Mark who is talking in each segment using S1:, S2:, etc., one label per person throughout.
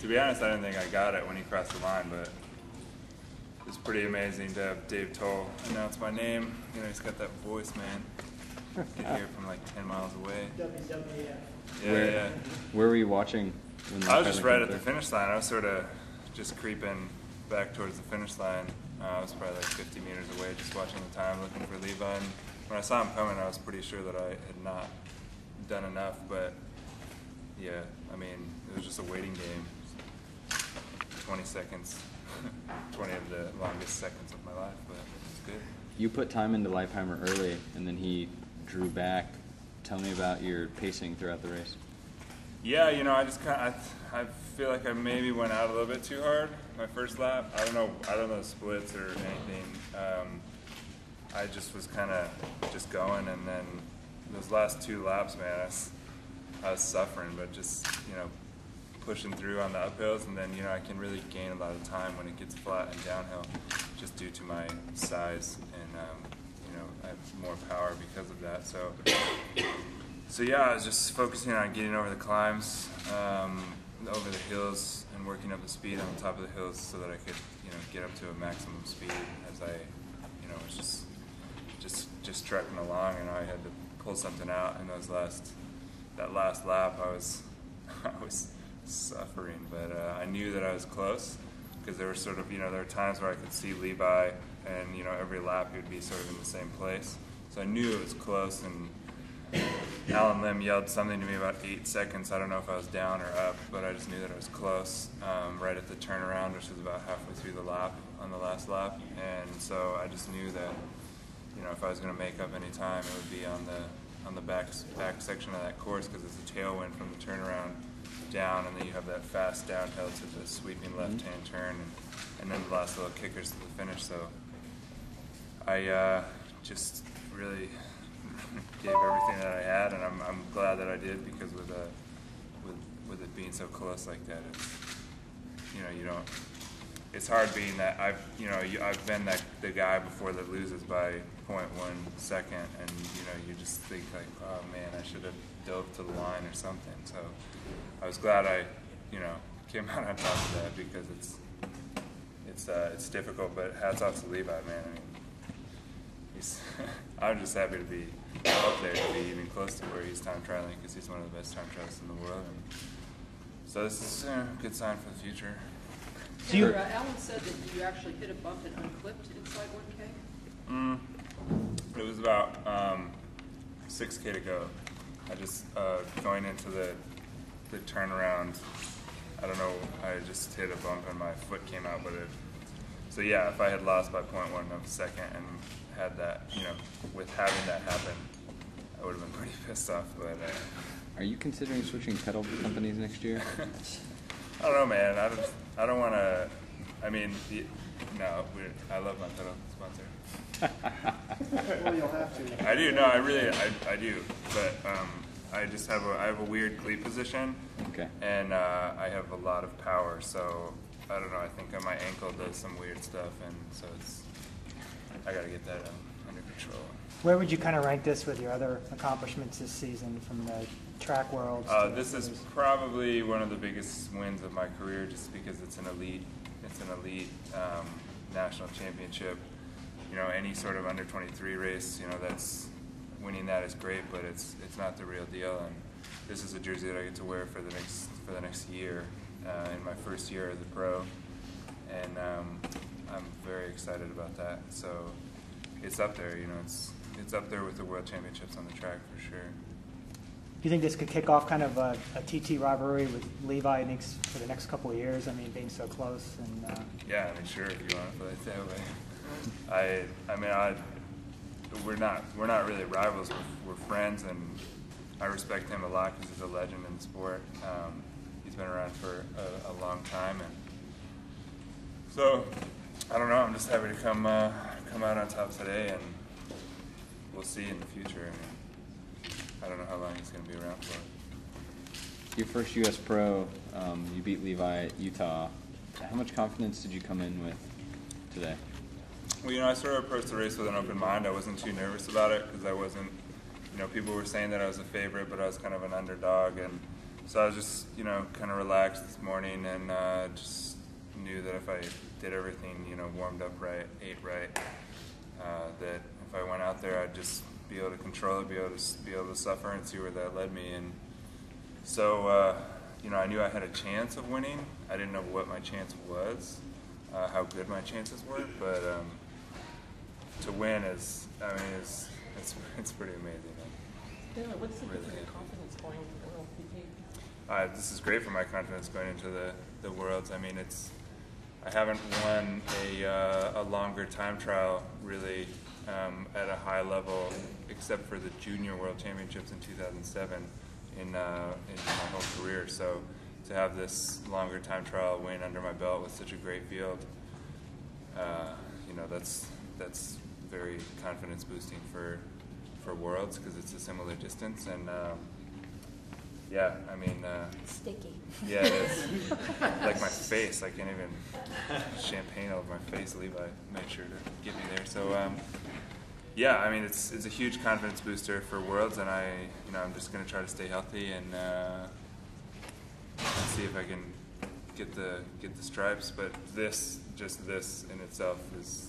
S1: To be honest, I didn't think I got it when he crossed the line, but it was pretty amazing to have Dave Toll announce my name. You know, he's got that voice, man. You could hear it from like 10 miles away. Yeah.
S2: Where were you watching?
S1: I was just right at the finish line. I was sort of just creeping back towards the finish line. I was probably like 50 meters away, just watching the time, looking for Levi. And when I saw him coming, I was pretty sure that I had not done enough. But yeah, I mean, it was just a waiting game. 20 seconds, 20 of the longest seconds of my life, but it's good.
S2: You put time into Leipheimer early, and then he drew back. Tell me about your pacing throughout the race.
S1: Yeah, you know, I just I feel like I maybe went out a little bit too hard my first lap. I don't know splits or anything. I just was kind of just going, and then those last 2 laps, man, I was suffering, but just, you know, pushing through on the uphills, and then, you know, I can really gain a lot of time when it gets flat and downhill, just due to my size, and you know, I have more power because of that. So yeah, I was just focusing on getting over the climbs, over the hills, and working up the speed on the top of the hills so that I could, you know, get up to a maximum speed as I, you know, was just trekking along, and I had to pull something out in that last lap. I was suffering, but I knew that I was close, because there were sort of, you know, there were times where I could see Levi, and, you know, every lap he would be sort of in the same place. So I knew it was close, and Alan Lim yelled something to me about 8 seconds. I don't know if I was down or up, but I just knew that I was close, right at the turnaround, which was about halfway through the lap, on the last lap. And so I just knew that, you know, if I was going to make up any time, it would be on the back section of that course, because it's a tailwind from the turnaround down, and then you have that fast downhill to the sweeping left-hand turn, and then the last little kickers to the finish. So I just really gave everything that I had, and I'm glad that I did, because with it being so close like that, it's, you know, you don't. It's hard being that I've been the guy before that loses by 0.1 second, and, you know, you just think like, oh man, I should have dove to the line or something. So I was glad I, you know, came out on top of that, because it's difficult. But hats off to Levi, man. I mean, I'm just happy to be up there, to be even close to where he's time trialing, because he's one of the best time trialists in the world. And so this is a good sign for the future.
S3: So Alan said that you actually hit a bump and unclipped inside 1K?
S1: It was about 6K to go. I just, going into the turnaround, I don't know, I just hit a bump and my foot came out, so yeah, if I had lost by 0.1 of a second and had that, you know, with having that happen, I would have been pretty pissed off. But
S2: are you considering switching pedal companies next year?
S1: I don't know, man. I don't want to. I mean, no. I love my pedal sponsor.
S4: Well, you'll have to.
S1: I do. No, I do. But I have a weird cleat position.
S2: Okay.
S1: And I have a lot of power, so I don't know. I think my ankle does some weird stuff, and so I got to get that under control.
S4: Where would you kind of rank this with your other accomplishments this season from the track world?
S1: This is probably one of the biggest wins of my career, just because it's an elite national championship. You know, any sort of under 23 race, you know, that's winning that is great, but it's not the real deal. And this is a jersey that I get to wear for the next year, in my first year as a pro, and I'm very excited about that. So it's up there, you know, it's up there with the World Championships on the track for sure.
S4: Do you think this could kick off kind of a TT rivalry with Levi for the next couple of years? I mean, being so close. And
S1: yeah, I mean, sure, if you want to put it that way. I mean, we're not really rivals. We're friends, and I respect him a lot because he's a legend in the sport. He's been around for a long time, and so I don't know. I'm just happy to come out on top today, and we'll see in the future. I mean, I don't know how long he's going to be around for.
S2: Your first U.S. Pro, you beat Levi at Utah. How much confidence did you come in with today?
S1: Well, you know, I sort of approached the race with an open mind. I wasn't too nervous about it because I wasn't, you know, people were saying that I was a favorite, but I was kind of an underdog, and So I was just, you know, kind of relaxed this morning, and just knew that if I did everything, you know, warmed up right, ate right, that if I went out there, I'd just be able to control it, be able to suffer and see where that led me. And so, you know, I knew I had a chance of winning. I didn't know what my chance was, how good my chances were, but to win is, I mean, it's pretty amazing.
S5: Taylor, what's the
S1: Really
S5: difference in
S1: happy.
S5: confidence going to the World PT?
S1: This is great for my confidence going into the Worlds. I mean, I haven't won a longer time trial really at a high level, except for the Junior World Championships in 2007 in my whole career. So to have this longer time trial win under my belt with such a great field, you know, that's very confidence boosting for Worlds, because it's a similar distance. And yeah, I mean,
S6: Sticky.
S1: yeah, it is. Like my face, I can't even champagne over my face. Levi made sure to get me there. So yeah, I mean, it's a huge confidence booster for Worlds, and I'm just going to try to stay healthy and see if I can get the stripes. But just this in itself is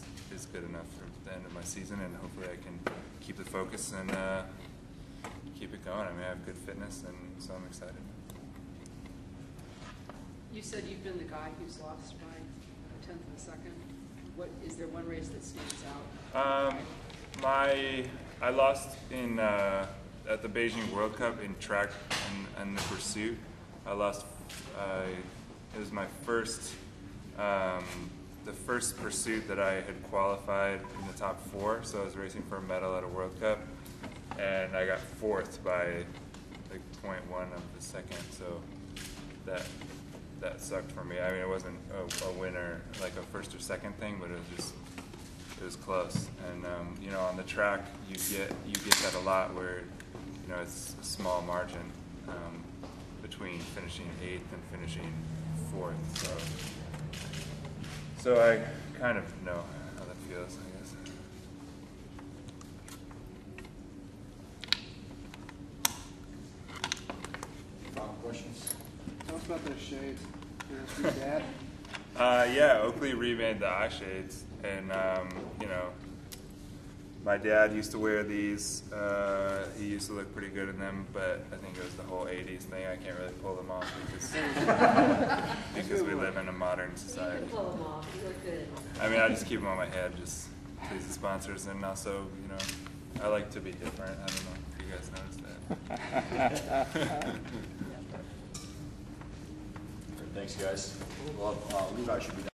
S1: good enough for the end of my season, and hopefully I can keep the focus and keep it going. I mean, I have good fitness, and so I'm excited.
S3: You said you've been the guy who's lost by a tenth of a second. What is there one race that stands out?
S1: I lost in at the Beijing World Cup in track and the pursuit. I lost. It was my first. The first pursuit that I had qualified in the top 4, so I was racing for a medal at a World Cup, and I got 4th by like 0.1 of the second, so that sucked for me. I mean, it wasn't a winner, like a first or second thing, but it was close. And you know, on the track, you get that a lot, where you know it's a small margin between finishing 8th and finishing 4th. So I kind of know how that feels, I guess.
S7: Final questions? Tell us about those shades. That's your dad?
S1: Yeah, Oakley remade the eye shades, and you know, my dad used to wear these. He used to look pretty good in them, but I think it was the whole '80s thing. I can't really pull them off because we live in a modern society.
S6: Pull them off. You look good.
S1: I mean, I just keep them on my head, just please the sponsors, and also, you know, I like to be different. I don't know if you guys noticed that.
S7: Thanks, guys. Well, Levi should be down.